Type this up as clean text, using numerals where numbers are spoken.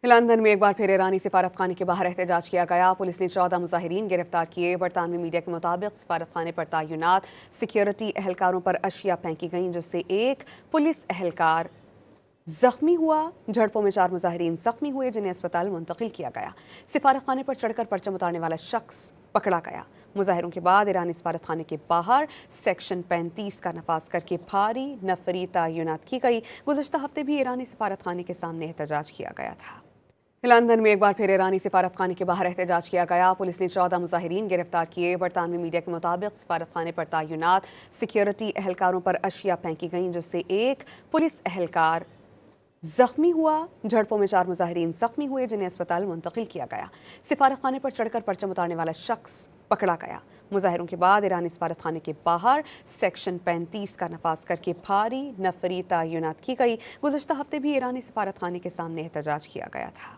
London में एक बार फिर ईरानी सिफारतखाने के बाहर एहतजाज किया गया। पुलिस ने 14 मुजाहिरीन गिरफ्तार किए। बरतानवी मीडिया के मुताबिक सिफारतखाने पर तैनात सिक्योरिटी एहलकारों पर अशिया फेंकी गईं, जिससे एक पुलिस एहलकार जख्मी हुआ। झड़पों में 4 मुजाहिरीन जख्मी हुए, जिन्हें अस्पताल मुंतकिल किया गया। सिफारतखाने पर चढ़कर परचम उतारने वाला शख्स पकड़ा गया। मुजाहिरों के बाद ईरानी सिफारतखाने के बाहर सेक्शन 35 का नफाज करके भारी नफरी तैनात की गई। गुज़श्ता हफ्ते भी ईरानी सिफारतखाने के सामने एहतजाज किया गया था। लंदन में एक बार फिर ईरानी सिफारतखाने के बाहर एहतजाज किया गया। पुलिस ने 14 मुजाहिरीन गिरफ्तार किए। बरतानवी मीडिया के मुताबिक सिफारतखाने पर तैनात सिक्योरिटी एहलकारों पर अशिया फेंकी गईं, जिससे एक पुलिस एहलकार जख्मी हुआ। झड़पों में 4 मुजाहिरीन जख्मी हुए, जिन्हें अस्पताल मुंतकिल किया गया। सिफारतखाने पर चढ़कर परचम उतारने वाला शख्स पकड़ा गया। मुजाहिरों के बाद ईरानी सिफारतखाने के बाहर सेक्शन 35 का नफाज करके भारी नफरी तैनात की गई। गुज़श्ता हफ्ते भी ईरानी सिफारतखाने के सामने एहतजाज किया गया था।